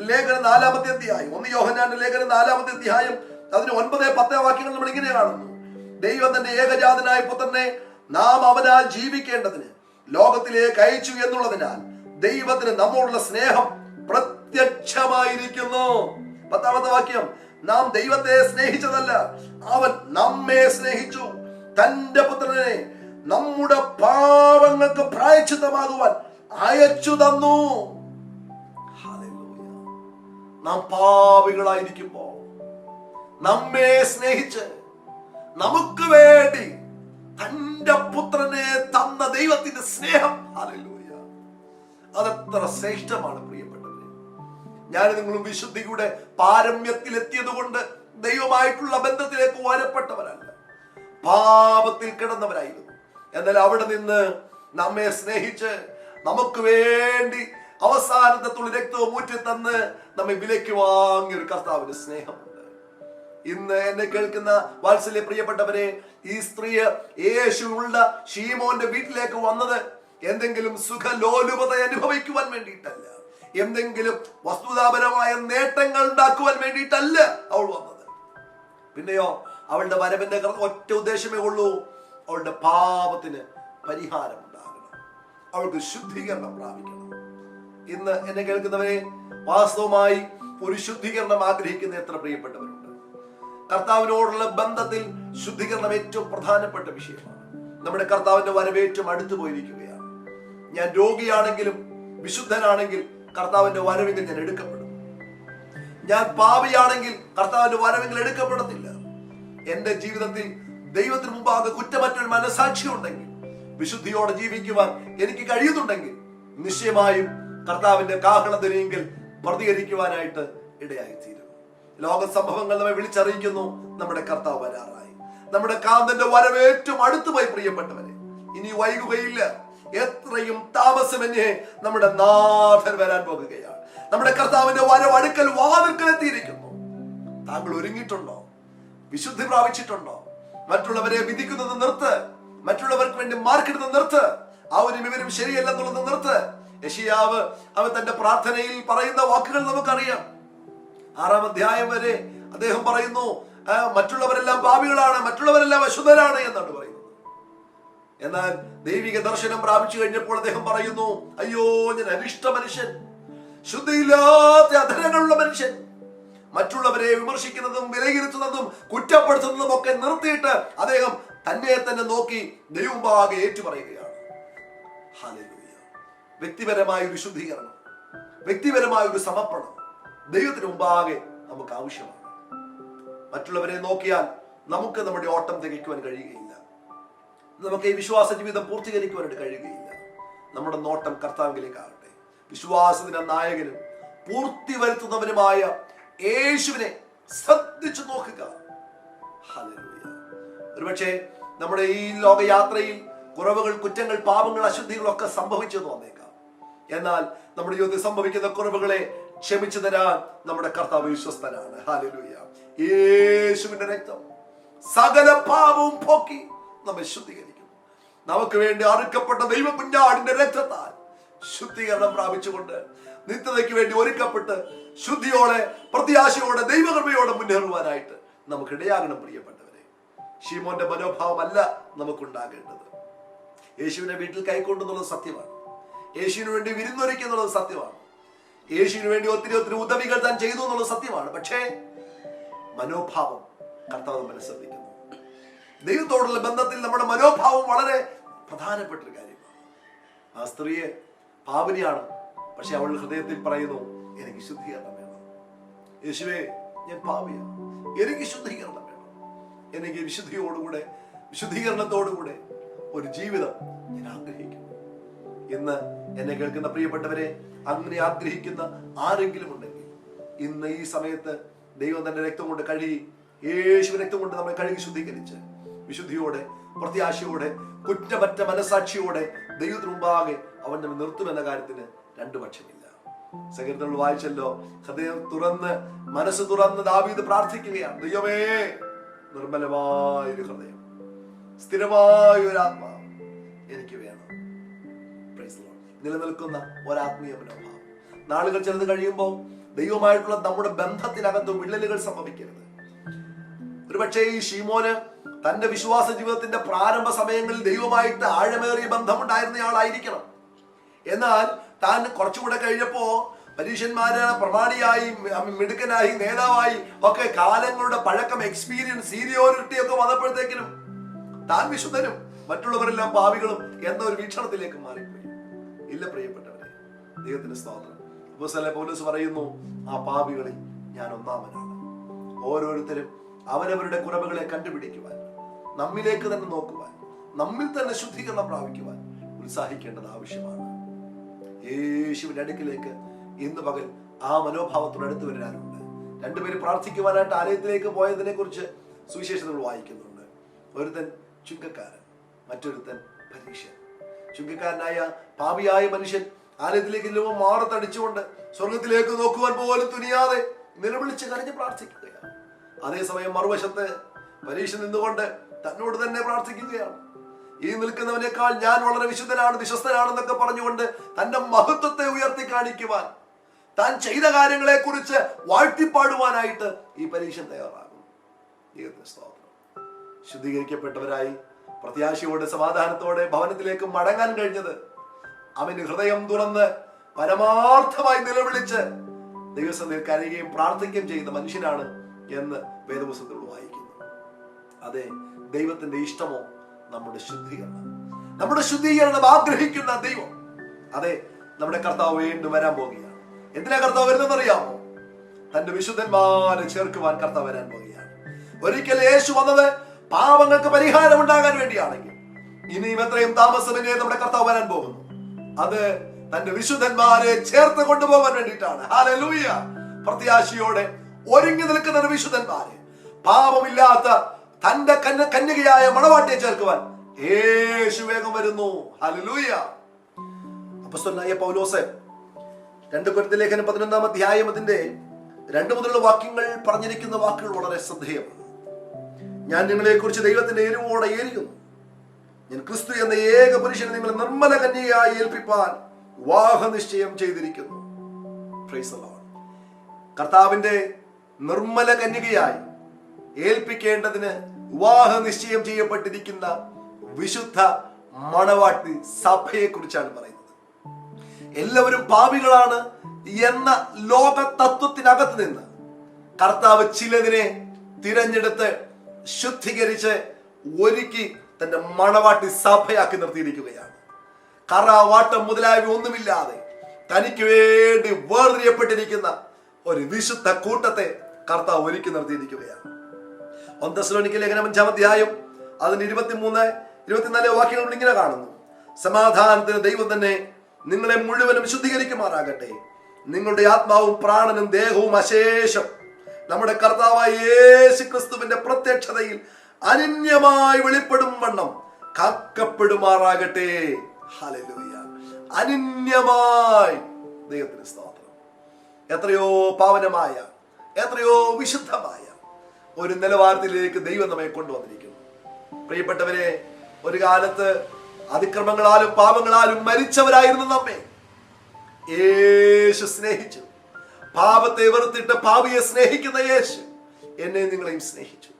ലേഖനം 4-ാമത്തെ അധ്യായം, 1 യോഹന്നാന്റെ ലേഖനം 4-ാമത്തെ അധ്യായം അതിന് 9-10 വാക്യങ്ങൾ നമ്മൾ ഇങ്ങനെ കാണുന്നു. ദൈവം തന്റെ ഏകജാതനായ പുത്രനെ നാം അവനാൽ ജീവിക്കേണ്ടതിന് ലോകത്തിലേക്ക് അയച്ചു എന്നുള്ളതിനാൽ ദൈവത്തിന് നമ്മോടുള്ള സ്നേഹം പ്രത്യക്ഷമായിരിക്കുന്നു. 10-ാമത്തെ വാക്യം, നാം ദൈവത്തെ സ്നേഹിച്ചതല്ല, അവൻ നമ്മെ സ്നേഹിച്ചു, തന്റെ പുത്രനെ നമ്മുടെ പാപങ്ങൾക്ക് പ്രായശ്ചിത്തമാകുവാൻ അയച്ചു തന്നു. ഹല്ലേലൂയ. നാം പാപികളായിരിക്കുമ്പോൾ നമ്മെ സ്നേഹിച്ച് നമുക്ക് വേണ്ടി തന്റെ പുത്രനെ തന്ന ദൈവത്തിന്റെ സ്നേഹം, ഹല്ലേലൂയ, അതെത്ര ശ്രേഷ്ഠമാണ് പ്രിയപ്പെട്ടവരെ. ഞാൻ നിങ്ങളും വിശുദ്ധിയുടെ പാരമ്യത്തിൽ എത്തിയത് കൊണ്ട് ദൈവമായിട്ടുള്ള ബന്ധത്തിലേക്ക് വരപ്പെട്ടവരല്ല, പാപത്തിൽ കിടന്നവരായിരുന്നു. എന്നാൽ അവിടെ നിന്ന് നമ്മെ സ്നേഹിച്ച് നമുക്ക് വേണ്ടി അവസാനത്തെ തുള്ളി രക്തവും ഊറ്റി തന്ന് നമ്മെ വിലയ്ക്ക് വാങ്ങിയ ഒരു കർത്താവിന്റെ സ്നേഹമുണ്ട്. ഇന്ന് എന്നെ കേൾക്കുന്ന വാത്സല്യ പ്രിയപ്പെട്ടവരെ, ഈ സ്ത്രീ യേശുവുള്ള ശീമോന്റെ വീട്ടിലേക്ക് വന്നത് എന്തെങ്കിലും സുഖലോലുപത അനുഭവിക്കുവാൻ വേണ്ടിയിട്ടല്ല, എന്തെങ്കിലും വസ്തുതാപരമായ നേട്ടങ്ങൾ ഉണ്ടാക്കുവാൻ വേണ്ടിയിട്ടല്ല അവൾ വന്നത്. പിന്നെയോ അവളുടെ വരവിന്റെ ഒറ്റ ഉദ്ദേശമേ ഉള്ളൂ, അവളുടെ പാപത്തിന് പരിഹാരം ഉണ്ടാകണം, അവൾക്ക് ശുദ്ധീകരണം പ്രാപിക്കണം. ഇന്ന് എന്നെ കേൾക്കുന്നവരെ, വാസ്തവമായി ഒരു ശുദ്ധീകരണം ആഗ്രഹിക്കുന്ന എത്ര പ്രിയപ്പെട്ടവരുണ്ട്? കർത്താവിനോടുള്ള ബന്ധത്തിൽ ശുദ്ധീകരണം ഏറ്റവും പ്രധാനപ്പെട്ട വിഷയമാണ്. നമ്മുടെ കർത്താവിന്റെ വരവ് ഏറ്റവും അടുത്തു പോയിരിക്കുകയാണ്. ഞാൻ രോഗിയാണെങ്കിലും വിശുദ്ധനാണെങ്കിൽ കർത്താവിന്റെ വരവെങ്കിൽ ഞാൻ എടുക്കപ്പെടും. ഞാൻ പാപിയാണെങ്കിൽ കർത്താവിന്റെ വരവെങ്കിൽ എടുക്കപ്പെടത്തില്ല. എന്റെ ജീവിതത്തിൽ ദൈവത്തിന് മുമ്പാകെ കുറ്റമറ്റൊരു മനസാക്ഷി ഉണ്ടെങ്കിൽ, വിശുദ്ധിയോടെ ജീവിക്കുവാൻ എനിക്ക് കഴിയുന്നുണ്ടെങ്കിൽ, നിശ്ചയമായും കർത്താവിന്റെ കാഹളധ്വനിയെങ്കിൽ പ്രതികരിക്കുവാനായിട്ട് ഇടയായിത്തീരും. ലോക സംഭവങ്ങൾ നമ്മെ വിളിച്ചറിയിക്കുന്നു, നമ്മുടെ കർത്താവ് വരാറായി. നമ്മുടെ കാന്തന്റെ വരവ് ഏറ്റവും അടുത്തുപോയി പ്രിയപ്പെട്ടവരെ. ഇനി വൈകുകയില്ല, എത്രയും താമസമെന്നേ നമ്മുടെ നാഥൻ വരാൻ പോകുകയാണ്. നമ്മുടെ കർത്താവിന്റെ വരവ് അടുക്കൽ വാതിൽക്കലെത്തിയിരിക്കുന്നു. താങ്കൾ ഒരുങ്ങിയിട്ടുണ്ടോ? വിശുദ്ധി പ്രാപിച്ചിട്ടുണ്ടോ? മറ്റുള്ളവരെ വിധിക്കുന്നത് നിർത്ത്, മറ്റുള്ളവർക്ക് വേണ്ടി മാർക്കിടുന്നത് നിർത്ത്, അവരും ഇവരും ശരിയല്ലെന്നുള്ളത് നിർത്ത്. യെശയ്യാവ് അവൻ തന്റെ പ്രാർത്ഥനയിൽ പറയുന്ന വാക്കുകൾ നമുക്കറിയാം. 6-ാം അധ്യായം വരെ അദ്ദേഹം പറയുന്നു, മറ്റുള്ളവരെല്ലാം പാപികളാണ്, മറ്റുള്ളവരെല്ലാം അശുദ്ധരാണ് എന്നാണ് പറയുന്നത്. എന്നാൽ ദൈവിക ദർശനം പ്രാപിച്ചു കഴിഞ്ഞപ്പോൾ അദ്ദേഹം പറയുന്നു, അയ്യോ, ഞാൻ അനിഷ്ട മനുഷ്യൻ, ശുദ്ധിയില്ലാത്ത അധരങ്ങളുള്ള മനുഷ്യൻ. മറ്റുള്ളവരെ വിമർശിക്കുന്നതും വിലയിരുത്തുന്നതും കുറ്റപ്പെടുത്തുന്നതും ഒക്കെ നിർത്തിയിട്ട് അദ്ദേഹം തന്നെ തന്നെ നോക്കി ദൈവമുമ്പാകെ ഏറ്റുപറയുകയാണ്. ഹല്ലേലൂയ. വ്യക്തിപരമായ ഒരു ശുദ്ധീകരണം, വ്യക്തിപരമായ ഒരു സമർപ്പണം ദൈവത്തിന് മുമ്പാകെ നമുക്ക് ആവശ്യമാണ്. മറ്റുള്ളവരെ നോക്കിയാൽ നമുക്ക് നമ്മുടെ ഓട്ടം തികയ്ക്കുവാൻ കഴിയുകയില്ല, നമുക്ക് ഈ വിശ്വാസ ജീവിതം പൂർത്തീകരിക്കുവാനായിട്ട് കഴിയുകയില്ല. നമ്മുടെ നോട്ടം കർത്താവിലേക്കാകട്ടെ. വിശ്വാസത്തിന്റെ നായകനും പൂർത്തി വരുത്തുന്നവനുമായ യേശുവിനെ ശ്രദ്ധിച്ചു നോക്കുക. ഹല്ലേലൂയ. ഒരുപക്ഷെ നമ്മുടെ ഈ ലോകയാത്രയിൽ കുറവുകൾ, കുറ്റങ്ങൾ, പാപങ്ങൾ, അശുദ്ധികളൊക്കെ സംഭവിച്ചെന്ന് വന്നേക്കാം. എന്നാൽ നമ്മുടെ ജീവിതത്തിൽ സംഭവിക്കുന്ന കുറവുകളെ ക്ഷമിച്ചു തരാൻ നമ്മുടെ കർത്താവ് വിശ്വസ്തനാണ്. ഹല്ലേലൂയ. യേശുവിന്റെ രക്തം സകല പാപവും പോക്കി നമ്മെ ശുദ്ധീകരിക്കുന്നു. നമുക്ക് വേണ്ടി അറുക്കപ്പെട്ട ദൈവ കുഞ്ഞാടിന്റെ രക്തത്താൽ ശുദ്ധീകരണം പ്രാപിച്ചുകൊണ്ട് നിത്യതയ്ക്ക് വേണ്ടി ഒരുക്കപ്പെട്ട് ശുദ്ധിയോടെ, പ്രത്യാശയോടെ, ദൈവകൃപയോടെ മുന്നേറുവാനായിട്ട് നമുക്ക് ഇടയാകണം. പ്രിയപ്പെട്ടവരെ, ശീമോന്റെ മനോഭാവമല്ല നമുക്കുണ്ടാകേണ്ടത്. യേശുവിനെ വീട്ടിൽ കൈക്കൊണ്ടെന്നുള്ളത് സത്യമാണ്, യേശുവിന് വേണ്ടി വിരുന്നൊരുക്കുന്നുള്ളത് സത്യമാണ്, യേശുവിന് വേണ്ടി ഒത്തിരി ഒത്തിരി ഉദവികൾ താൻ ചെയ്തു എന്നുള്ളത് സത്യമാണ്. പക്ഷേ മനോഭാവം കർത്താവ് നമ്മളെ ശ്രദ്ധിക്കുന്നു. ദൈവത്തോടുള്ള ബന്ധത്തിൽ നമ്മുടെ മനോഭാവം വളരെ പ്രധാനപ്പെട്ട ഒരു കാര്യമാണ്. ആ സ്ത്രീയെ പാപിനിയാണ്, പക്ഷെ അവളുടെ ഹൃദയത്തിൽ പറയുന്നു, എനിക്ക് ശുദ്ധീകരണം വേണം. യേശുവേ, ഞാൻ പാപിയാണ്, എനിക്ക് ശുദ്ധീകരണം വേണം. എനിക്ക് വിശുദ്ധിയോടുകൂടെ, വിശുദ്ധീകരണത്തോടുകൂടെ ഒരു ജീവിതം ഞാൻ ആഗ്രഹിക്കുന്നു. ഇന്ന് എന്നെ കേൾക്കുന്ന പ്രിയപ്പെട്ടവരെ, അങ്ങനെ ആഗ്രഹിക്കുന്ന ആരെങ്കിലും ഉണ്ടെങ്കിൽ ഇന്ന് ഈ സമയത്ത് ദൈവം തന്റെ രക്തം കൊണ്ട് കഴുകി, യേശു രക്തം കൊണ്ട് നമ്മളെ കഴുകി ശുദ്ധീകരിച്ച് വിശുദ്ധിയോടെ, പ്രത്യാശയോടെ, കുറ്റമറ്റ മനസാക്ഷിയോടെ ദൈവത്തിന് മുമ്പാകെ അവൻ നമ്മെ നിർത്തുമെന്ന കാര്യത്തിന് രണ്ടു പക്ഷമില്ല. സങ്കീർത്തനങ്ങൾ വായിച്ചല്ലോ, ഹൃദയം തുറന്ന് മനസ്സ് തുറന്ന് ദാവീദ് പ്രാർത്ഥിക്കുകയാണ്, ദൈവമേ നിർമ്മലമായൊരു ഹൃദയം, സ്ഥിരമായ ഒരു ആത്മാവ് എനിക്ക് വേണം. നിലനിൽക്കുന്ന ഒരാത്മീയ മനോഭാവം. നാളുകൾ ചിലത് കഴിയുമ്പോൾ ദൈവമായിട്ടുള്ള നമ്മുടെ ബന്ധത്തിനകത്ത് വിള്ളലുകൾ സംഭവിക്കരുത്. ഒരുപക്ഷെ ഈ ശീമോന് തന്റെ വിശ്വാസ ജീവിതത്തിന്റെ പ്രാരംഭ സമയങ്ങളിൽ ദൈവമായിട്ട് ആഴമേറിയ ബന്ധമുണ്ടായിരുന്നയാളായിരിക്കണം. എന്നാൽ താൻ കുറച്ചുകൂടെ കഴിഞ്ഞപ്പോ പരീക്ഷന്മാര് പ്രമാണിയായി, മിടുക്കനായി, നേതാവായി ഒക്കെ കാലങ്ങളുടെ പഴക്കം, എക്സ്പീരിയൻസ്, സീനിയോറിറ്റി ഒക്കെ വന്നപ്പോഴത്തേക്കിനും താൻ വിശുദ്ധനും മറ്റുള്ളവരെല്ലാം പാവികളും എന്ന ഒരു വീക്ഷണത്തിലേക്ക് മാറിപ്പോയി. ഇല്ല പ്രിയപ്പെട്ടവരെ, ദൈവത്തിന്റെ സ്തോത്രം. അപ്പോസ്തലൻ പൗലോസ് പറയുന്നു, ആ പാപികളിൽ ഞാൻ ഒന്നാമനാണ്. ഓരോരുത്തരും അവരവരുടെ കുറവുകളെ കണ്ടുപിടിക്കുവാൻ, നമ്മിലേക്ക് തന്നെ നോക്കുവാൻ, നമ്മിൽ തന്നെ ശുദ്ധീകരണം പ്രാപിക്കുവാൻ ഉത്സാഹിക്കേണ്ടത് ആവശ്യമാണ്. യേശുവിന്റെ അടുക്കിലേക്ക് ഇന്ന് പകൽ ആ മനോഭാവത്തോട് അടുത്ത് വരാനുണ്ട്. രണ്ടുപേരും പ്രാർത്ഥിക്കുവാനായിട്ട് ആലയത്തിലേക്ക് പോയതിനെ കുറിച്ച് സുവിശേഷങ്ങൾ വായിക്കുന്നുണ്ട്. ഒരുത്തൻ ചുങ്കക്കാരൻ, മറ്റൊരുത്തൻ പരീശൻ. ചുങ്കക്കാരനായ പാപിയായ മനുഷ്യൻ ആലയത്തിലേക്ക് ചെല്ലുമ്പോൾ മാറത്തടിച്ചുകൊണ്ട് സ്വർഗത്തിലേക്ക് നോക്കുവാൻ പോലും തുനിയാതെ നിലവിളിച്ച് കരഞ്ഞ് പ്രാർത്ഥിക്കുകയാണ്. അതേസമയം മറുവശത്ത് പരീശൻ നിന്നുകൊണ്ട് തന്നോട് തന്നെ പ്രാർത്ഥിക്കുകയാണ്. ഈ നിൽക്കുന്നവനേക്കാൾ ഞാൻ വളരെ വിശുദ്ധനാണ്, വിശ്വസ്തനാണെന്നൊക്കെ പറഞ്ഞുകൊണ്ട് തന്റെ മഹത്വത്തെ ഉയർത്തി കാണിക്കുവാൻ, താൻ ചെയ്ത കാര്യങ്ങളെ കുറിച്ച് വാഴ്ത്തിപ്പാടുവാനായിട്ട് ഈ പരീശൻ തയ്യാറാകും. ദൈവത്തിന്റെ സ്തോത്രം. ശുദ്ധീകരിക്കപ്പെട്ടവരായി പ്രത്യാശയോടെ സമാധാനത്തോടെ ഭവനത്തിലേക്ക് മടങ്ങാൻ കഴിഞ്ഞത് അവന് ഹൃദയം തുറന്ന് പരമാർത്ഥമായി നിലവിളിച്ച് ദൈവസന്നിധിയിൽ കരയുകയും പ്രാർത്ഥിക്കുകയും ചെയ്യുന്ന മനുഷ്യനാണ് എന്ന് വേദപുസ്തകത്തിൽ വായിക്കുന്നു. അതെ, ദൈവത്തിന്റെ ഇഷ്ടമോ നമ്മുടെ ശുദ്ധീകരണം. നമ്മുടെ ശുദ്ധീകരണം ആഗ്രഹിക്കുന്ന ദൈവം, അതെ, നമ്മുടെ കർത്താവ് വീണ്ടും വരാൻ പോവുകയാണ്. എന്തിനാ കർത്താവ് വരുന്നതെന്നറിയാമോ? തന്റെ വിശുദ്ധന്മാരെ ചേർക്കുവാൻ കർത്താവ് വരാൻ പോവുകയാണ്. ഒരിക്കൽ യേശു വന്നത് പാപങ്ങൾക്ക് പരിഹാരം ഉണ്ടാകാൻ വേണ്ടിയാണെങ്കിൽ ഇനിയും എത്രയും താമസമെന്നേ നമ്മുടെ കർത്താവ് വരാൻ പോകുന്നു. അത് തന്റെ വിശുദ്ധന്മാരെ ചേർത്ത് കൊണ്ടുപോകാൻ വേണ്ടിയിട്ടാണ്. ഹല്ലേലൂയ. പ്രത്യാശയോടെ ഒരുങ്ങി നിൽക്കുന്ന വിശുദ്ധന്മാരെ, പാപമില്ലാത്ത തന്റെ കന്യകയായ മണവാട്ടിയെ ചേർക്കുവാൻ യേശു വേഗം വരുന്നു. ഹല്ലേലൂയ. അപ്പോസ്തലനായ പൗലോസ് 2 കൊരിന്ത്യർ ലേഖനം 11-ാം അധ്യായം അതിന്റെ 2 മുതലുള്ള വാക്യങ്ങൾ പറഞ്ഞിരിക്കുന്ന വാക്കുകൾ വളരെ ശ്രദ്ധേയമാണ്. ഞാൻ നിങ്ങളെ കുറിച്ച് ദൈവത്തിന്റെ എരിവോടെ ഏരിയുന്നു. ഞാൻ ക്രിസ്തു എന്ന ഏക പുരുഷനെ നിങ്ങളെ നിർമ്മല കന്യകയായി ഏൽപ്പിപ്പാൻ വിവാഹ നിശ്ചയം ചെയ്തിരിക്കുന്നു. Price the Lord. കർത്താവിന്റെ നിർമ്മല കന്യകയായി ഏൽപ്പിക്കേണ്ടതിന് വിവാഹ നിശ്ചയം ചെയ്യപ്പെട്ടിരിക്കുന്ന വിശുദ്ധ മണവാട്ടി സഭയെ കുറിച്ചാണ് പറയുന്നത്. എല്ലാവരും പാപികളാണ് എന്ന ലോക തത്വത്തിനകത്ത് നിന്ന് കർത്താവ് ചിലതിനെ തിരഞ്ഞെടുത്ത് ശുദ്ധീകരിച്ച് ഒരുക്കി തന്റെ മണവാട്ടി സഭയാക്കി നിർത്തിയിരിക്കുകയാണ്. കറാവാട്ടം മുതലായവ ഒന്നുമില്ലാതെ തനിക്ക് വേണ്ടി വേർതിരിയപ്പെട്ടിരിക്കുന്ന ഒരു വിശുദ്ധ കൂട്ടത്തെ കർത്താവ് ഒരുക്കി നിർത്തിയിരിക്കുകയാണ്. 1 തെസ്സലോനിക്കർ ലേഖനം 5-ാം അധ്യായം അതിന് 23-24 വാക്യങ്ങൾ ഇങ്ങനെ കാണുന്നു. സമാധാനത്തിന് ദൈവം തന്നെ നിങ്ങളെ മുഴുവനും ശുദ്ധീകരിക്കുമാറാകട്ടെ. നിങ്ങളുടെ ആത്മാവും പ്രാണനും ദേഹവും അശേഷം നമ്മുടെ കർത്താവായ യേശു ക്രിസ്തുവിന്റെ പ്രത്യക്ഷതയിൽ അനന്യമായി വെളിപ്പെടും വണ്ണം കാക്കപ്പെടുമാറാകട്ടെ. ഹല്ലേലൂയ. അനന്യമായി. ദൈവത്തിന് സ്തോത്രം. എത്രയോ പാവനമായ, എത്രയോ വിശുദ്ധമായ ഒരു നിലവാരത്തിലേക്ക് ദൈവം നമ്മെ കൊണ്ടുവന്നിരിക്കുന്നു. പ്രിയപ്പെട്ടവരെ, ഒരു കാലത്ത് അതിക്രമങ്ങളാലും പാപങ്ങളാലും മരിച്ചവരായിരുന്നു നമ്മെ യേശു സ്നേഹിച്ചു. പാപത്തെ വെറുത്തിട്ട് പാപിയെ സ്നേഹിക്കുന്ന യേശു എന്നെ നിങ്ങളെയും സ്നേഹിച്ചു.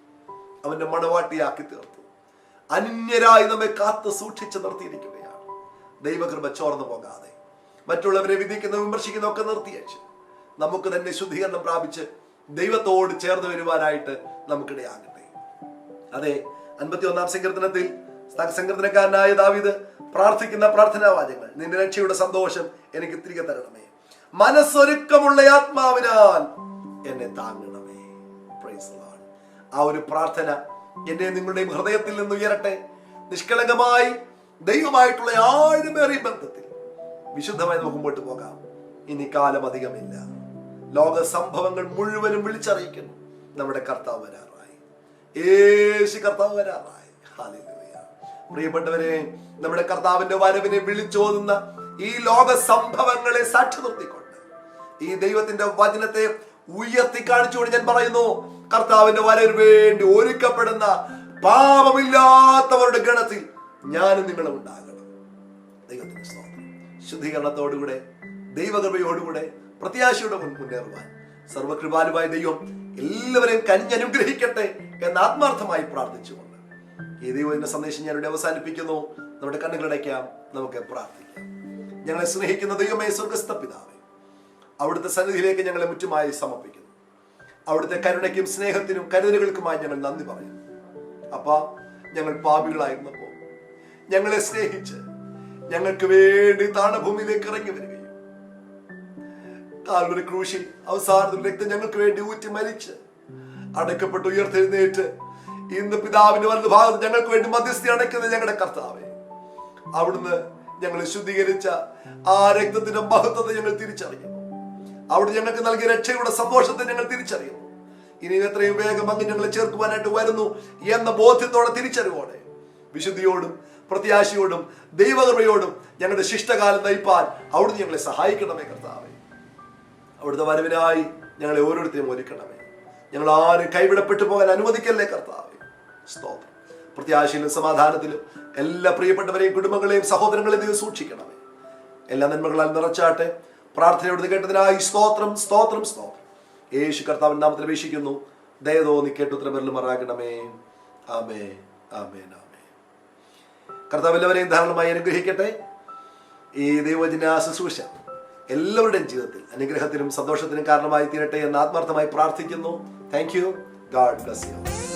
അവന്റെ മണവാട്ടിയാക്കി തീർത്തു. അന്യരായി നമ്മെ കാത്തു സൂക്ഷിച്ച് നിർത്തിയിരിക്കുകയാണ്. ദൈവകൃപ ചോർന്നു പോകാതെ മറ്റുള്ളവരെ വിധിക്കുന്ന വിമർശിക്കുന്ന ഒക്കെ നിർത്തിയച്ച് നമുക്ക് തന്നെ ശുദ്ധീകരണം പ്രാപിച്ച് ദൈവത്തോട് ചേർന്ന് വരുവാനായിട്ട് നമുക്കിടയാകട്ടെ. അതെ, 51-ാം സങ്കീർത്തനത്തിൽ സങ്കീർത്തനക്കാരനായ ദാവീദ് പ്രാർത്ഥിക്കുന്ന പ്രാർത്ഥനാ വാചകങ്ങൾ: നിന്റെ രക്ഷയുടെ സന്തോഷം എനിക്ക് തിരികെ തരണമേ, മനസ്സൊരുക്കമുള്ള ആത്മാവിനാൽ എന്നെ താങ്ങണമേ. Price the Lord. ആ ഒരു പ്രാർത്ഥന എന്നെ നിങ്ങളുടെയും ഹൃദയത്തിൽ നിന്ന് ഉയരട്ടെ. നിഷ്കളങ്കമായി ദൈവമായിട്ടുള്ള ആഴമേറിയ ബന്ധത്തിൽ വിശുദ്ധമായി നമുക്ക് മുമ്പോട്ട് പോകാം. ഇനി കാലം അധികമില്ല. ലോക സംഭവങ്ങൾ മുഴുവനും വിളിച്ചറിയിക്കുന്നു, നമ്മുടെ കർത്താവ് വരാറായി. യേശു കർത്താവ് വരാറായി. ഹല്ലേലൂയ. പ്രിയപ്പെട്ടവരെ, നമ്മുടെ കർത്താവിന്റെ വരവിനെ വിളിച്ചോതുന്ന ഈ ലോക സംഭവങ്ങളെ സാക്ഷി നിർത്തിക്കൊണ്ട് ഈ ദൈവത്തിന്റെ വചനത്തെ ഉയർത്തി കാണിച്ചുകൊണ്ട് ഞാൻ പറയുന്നു, കർത്താവിന്റെ വരവിന് വേണ്ടി ഒരുക്കപ്പെടുന്ന പാപമില്ലാത്തവരുടെ ഗണത്തിൽ ഞാനും നിങ്ങളും ഉണ്ടാകണം. ദൈവത്തിന്റെ സ്തോത്രം. ശുദ്ധീകരണത്തോടുകൂടെ ദൈവകൃപയോടുകൂടെ പ്രത്യാശയോടെ മുന്നേറുവാൻ സർവകൃപാലുവായ ദൈവം എല്ലാവരെയും കനിഞ്ഞനുഗ്രഹിക്കട്ടെ എന്ന് ആത്മാർത്ഥമായി പ്രാർത്ഥിച്ചുകൊണ്ട് ഈ ദൈവത്തിന്റെ സന്ദേശം ഞാനിവിടെ അവസാനിപ്പിക്കുന്നു. നമ്മുടെ കണ്ണുകളടയ്ക്കാം, നമുക്ക് പ്രാർത്ഥിക്കാം. ഞങ്ങളെ സ്നേഹിക്കുന്ന ദൈവമേ, സ്വർഗ്ഗസ്ഥ പിതാവേ, അവിടുത്തെ സന്നിധിയിലേക്ക് ഞങ്ങളെ മുറ്റുമായി സമർപ്പിക്കുന്നു. അവിടുത്തെ കരുണയ്ക്കും സ്നേഹത്തിനും കരുതലുകൾക്കുമായി ഞങ്ങൾ നന്ദി പറയുന്നു. അപ്പാ, ഞങ്ങൾ പാപികളായിരുന്നപ്പോൾ ഞങ്ങളെ സ്നേഹിച്ച് ഞങ്ങൾക്ക് വേണ്ടി താണഭൂമിയിലേക്ക് ഇറങ്ങി വരികയും കാൽവരി ക്രൂശിൽ അവസാനത്തിൽ രക്തം ഞങ്ങൾക്ക് വേണ്ടി ഊറ്റി മരിച്ച് അടക്കപ്പെട്ട് ഉയർത്തെഴുന്നേറ്റ് ഇന്ന് പിതാവിന്റെ വലതുഭാഗത്ത് ഞങ്ങൾക്ക് വേണ്ടി മധ്യസ്ഥ അടയ്ക്കുന്ന ഞങ്ങളുടെ കർത്താവേ, അവിടുന്ന് ഞങ്ങളെ ശുദ്ധീകരിച്ച ആ രക്തത്തിന്റെ മഹത്വത്തെ ഞങ്ങൾ തിരിച്ചറിയുന്നു. അവിടെ ഞങ്ങൾക്ക് നൽകിയ രക്ഷയുടെ സന്തോഷത്തെ ഞങ്ങൾ തിരിച്ചറിയുന്നു. ഇനി എത്രയും വേഗം അങ്ങ് ഞങ്ങളെ ചേർക്കുവാനായിട്ട് വരുന്നു എന്ന ബോധ്യത്തോടെ തിരിച്ചറിവോടെ വിശുദ്ധിയോടും പ്രത്യാശയോടും ദൈവകൃപയോടും ഞങ്ങളുടെ ശിഷ്ടകാലം നയിപ്പാൻ അവിടുന്ന് ഞങ്ങളെ സഹായിക്കണമേ കർത്താവേ. അവിടുത്തെ വരവിനായി ഞങ്ങളെ ഓരോരുത്തരെയും ഒരുക്കണമേ. ഞങ്ങൾ ആരും കൈവിടപ്പെട്ടു പോകാൻ അനുവദിക്കല്ലേ കർത്താവേ. സ്തോത്രം. പ്രത്യാശയിലും സമാധാനത്തിലും എല്ലാ പ്രിയപ്പെട്ടവരെയും കുടുംബങ്ങളെയും സഹോദരങ്ങളെയും ദൈവം സൂക്ഷിക്കണമേ. എല്ലാ നന്മകളാൽ നിറച്ചാട്ടെ. പ്രാർത്ഥനയോട് കേട്ടതിനായി സ്തോത്രം, സ്തോത്രം, സ്തോത്രം. യേശു കർത്താവിന്റെ നാമത്തിൽ അപേക്ഷിക്കുന്നു. ദയതോ നീ കേട്ട് ഉത്തരവരിലും മറാകണമേ. ആമേ, ആമേൻ, ആമേൻ. കർത്താവ് എല്ലാവരെയും ധാരാളമായി അനുഗ്രഹിക്കട്ടെ. ഈ ദൈവവചന ശുശ്രൂഷ എല്ലാവരുടെയും ജീവിതത്തിൽ അനുഗ്രഹത്തിനും സന്തോഷത്തിനും കാരണമായി തീരട്ടെ എന്ന് ആത്മാർത്ഥമായി പ്രാർത്ഥിക്കുന്നു. Thank you. God bless you.